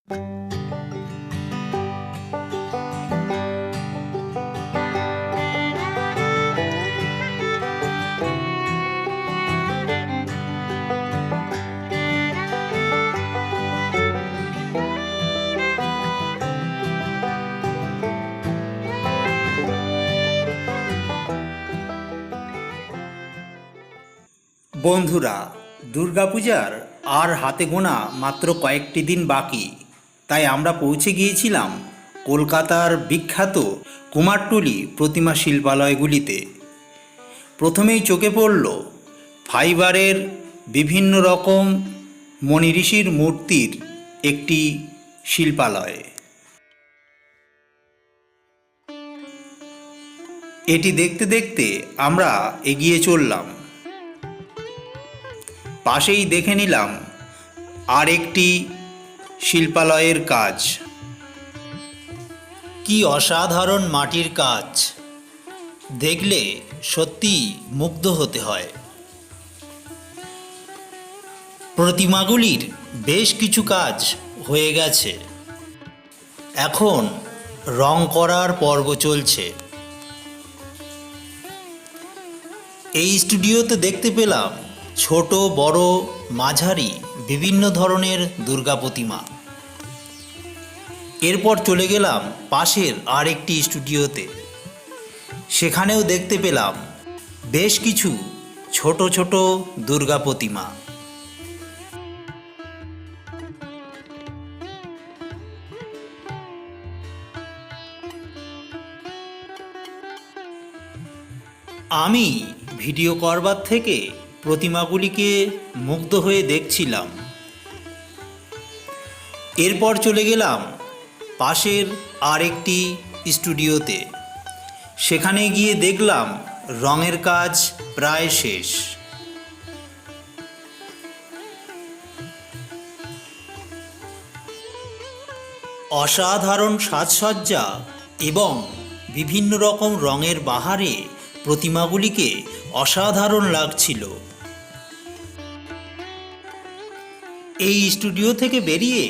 বন্ধুরা, দুর্গাপূজার আর হাতে গোনা মাত্র কয়েকটি দিন বাকি। তাই আমরা পৌঁছে গিয়েছিলাম কলকাতার বিখ্যাত কুমারটুলি প্রতিমা শিল্পালয়গুলিতে। প্রথমেই চোখে পড়ল ফাইবারের বিভিন্ন রকম মনি ঋষির মূর্তির একটি শিল্পালয়। এটি দেখতে দেখতে আমরা এগিয়ে চললাম। পাশেই দেখে নিলাম আর একটি শিল্পালয়ের কাজ। কি অসাধারণ মাটির কাজ, দেখলে সত্যি মুগ্ধ হতে হয়। প্রতিমাগুলির বেশ কিছু কাজ হয়ে গেছে, এখন রং করার পর্ব চলছে। এই স্টুডিওতে দেখতে পেলাম ছোট বড় মাঝারি বিভিন্ন ধরনের দুর্গা প্রতিমা। এরপর চলে গেলাম পাশের আর একটি স্টুডিওতে। সেখানেও দেখতে পেলাম বেশ কিছু ছোট ছোট দুর্গা প্রতিমা। আমি ভিডিও করবার থেকে প্রতিমাগুলিকে মুগ্ধ হয়ে দেখছিলাম। এরপর চলে গেলাম পাশের আর একটি স্টুডিওতে। সেখানে গিয়ে দেখলাম রঙের কাজ প্রায় শেষ। অসাধারণ সাজসজ্জা এবং বিভিন্ন রকম রঙের বাহারে প্রতিমাগুলিকে অসাধারণ লাগছিল। এই স্টুডিও থেকে বেরিয়ে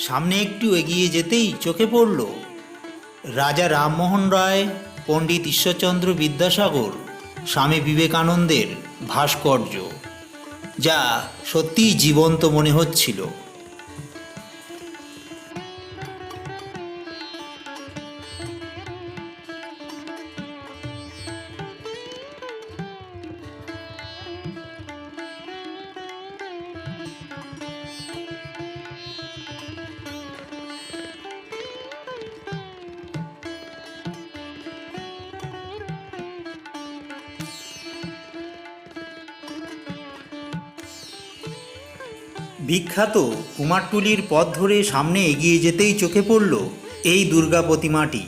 সামনে একটু এগিয়ে যেতেই চোখে পড়ল রাজা রামমোহন রায়, পণ্ডিত ঈশ্বরচন্দ্র বিদ্যাসাগর, স্বামী বিবেকানন্দের ভাস্কর্য, যা সত্যিই জীবন্ত মনে হচ্ছিল। বিখ্যাত কুমারটুলির পথ ধরে সামনে এগিয়ে যেতেই চোখে পড়ল এই দুর্গা প্রতিমাটি।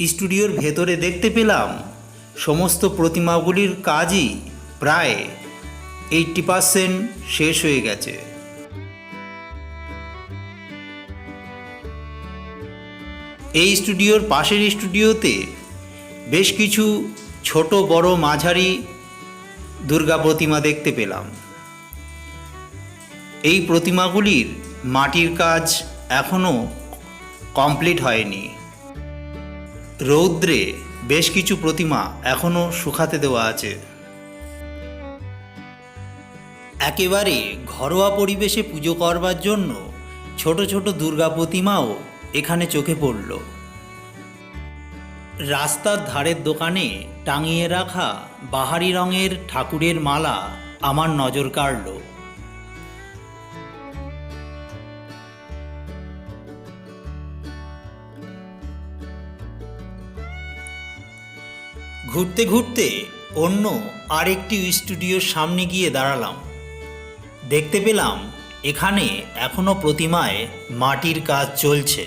স্টুডিওর ভেতরে দেখতে পেলাম সমস্ত প্রতিমাগুলির কাজই প্রায় 80% শেষ হয়ে গেছে। এই স্টুডিওর পাশের স্টুডিওতে বেশ কিছু ছোট বড় মাঝারি দুর্গা প্রতিমা দেখতে পেলাম। এই প্রতিমাগুলির মাটির কাজ এখনও কমপ্লিট হয়নি। রৌদ্রে বেশ কিছু প্রতিমা এখনও শুকাতে দেওয়া আছে। একেবারে ঘরোয়া পরিবেশে পুজো করবার জন্য ছোট ছোট দুর্গা প্রতিমাও এখানে চোখে পড়ল। রাস্তার ধারের দোকানে টাঙিয়ে রাখা বাহারি রঙের ঠাকুরের মালা আমার নজর কাড়ল। ঘুরতে ঘুরতে অন্য আরেকটি স্টুডিওর সামনে গিয়ে দাঁড়ালাম। দেখতে পেলাম এখানে এখনো প্রতিমায় মাটির কাজ চলছে।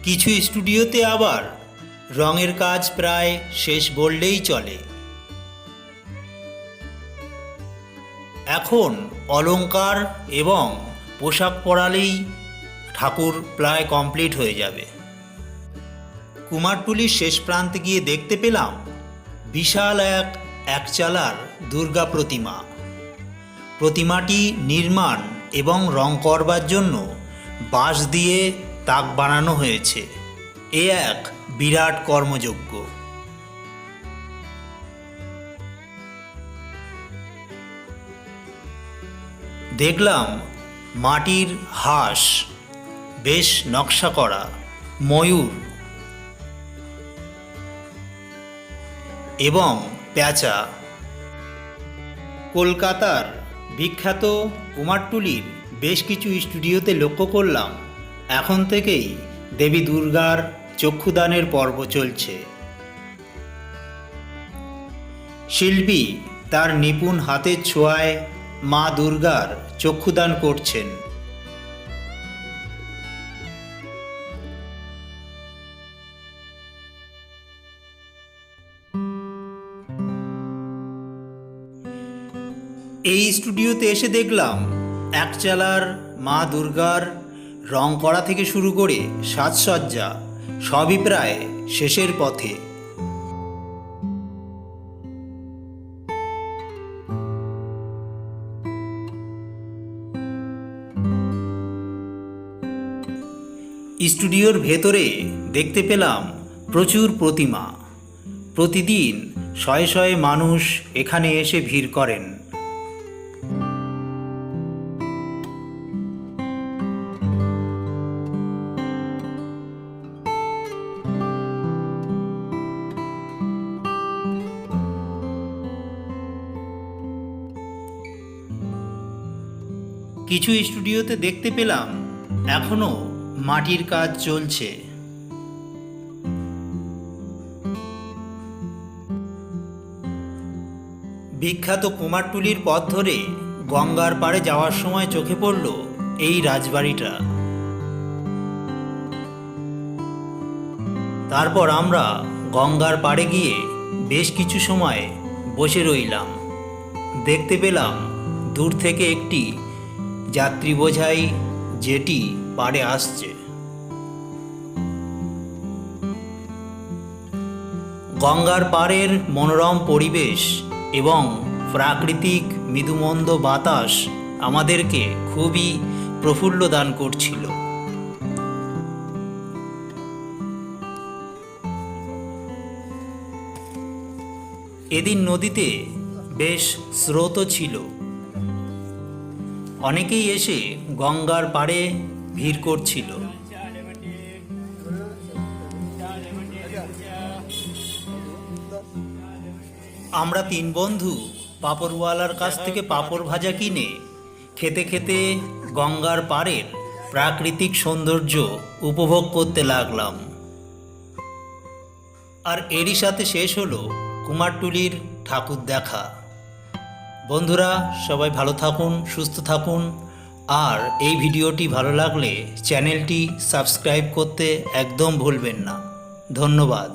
কিছু স্টুডিওতে আবার রঙের কাজ প্রায় শেষ বললেই চলে। এখন অলংকার এবং পোশাক পরালেই ঠাকুর প্রায় কমপ্লিট হয়ে যাবে। কুমারটুলির শেষ প্রান্তে গিয়ে দেখতে পেলাম বিশাল এক চালার দুর্গা প্রতিমা। প্রতিমাটি নির্মাণ এবং রং করবার জন্য বাঁশ দিয়ে তাক বানানো হয়েছে। এ এক বিরাট কর্মযজ্ঞ। দেখলাম মাটির হাঁস, বেশ নকশা করা ময়ূর এবং প্যাঁচা। কলকাতার বিখ্যাত কুমারটুলির বেশ কিছু স্টুডিওতে লক্ষ্য করলাম এখন থেকেই দেবী দুর্গার চক্ষুদানের পর্ব চলছে। শিল্পী তার নিপুণ হাতের ছোঁয়ায় মা দুর্গার চক্ষুদান করছেন। এই স্টুডিওতে এসে দেখলাম একচালার মা দুর্গার রং করা থেকে শুরু করে সাজসজ্জা সবই প্রায় শেষের পথে। স্টুডিওর ভেতরে দেখতে পেলাম প্রচুর প্রতিমা। প্রতিদিন শয়ে শয়ে মানুষ এখানে এসে ভিড় করেন। কিছু স্টুডিওতে দেখতে পেলাম এখনো মাটির কাজ চলছে। বিখ্যাত কুমারটুলির পথ ধরে গঙ্গার পাড়ে যাওয়ার সময় চোখে পড়ল এই রাজবাড়িটা। তারপর আমরা গঙ্গার পাড়ে গিয়ে বেশ কিছু সময় বসে রইলাম। দেখতে পেলাম দূর থেকে একটি যাত্রী বোঝাই জেটি পাড়ে আসছে। গঙ্গার পাড়ের মনোরম পরিবেশ এবং প্রাকৃতিক মৃদুমন্দ বাতাস আমাদেরকে খুবই প্রফুল্ল দান করছিল। এদিন নদীতে বেশ স্রোত ছিল। অনেকেই এসে গঙ্গার পাড়ে ভিড় করছিল। আমরা তিন বন্ধু পাঁপড়ওয়ালার কাছ থেকে পাঁপড় ভাজা কিনে খেতে খেতে গঙ্গার পাড়ের প্রাকৃতিক সৌন্দর্য উপভোগ করতে লাগলাম। আর এরই সাথে শেষ হলো কুমারটুলির ঠাকুর দেখা। বন্ধুরা সবাই ভালো থাকুন, সুস্থ থাকুন। আর এই ভিডিওটি ভালো লাগলে চ্যানেলটি সাবস্ক্রাইব করতে একদম ভুলবেন না। ধন্যবাদ।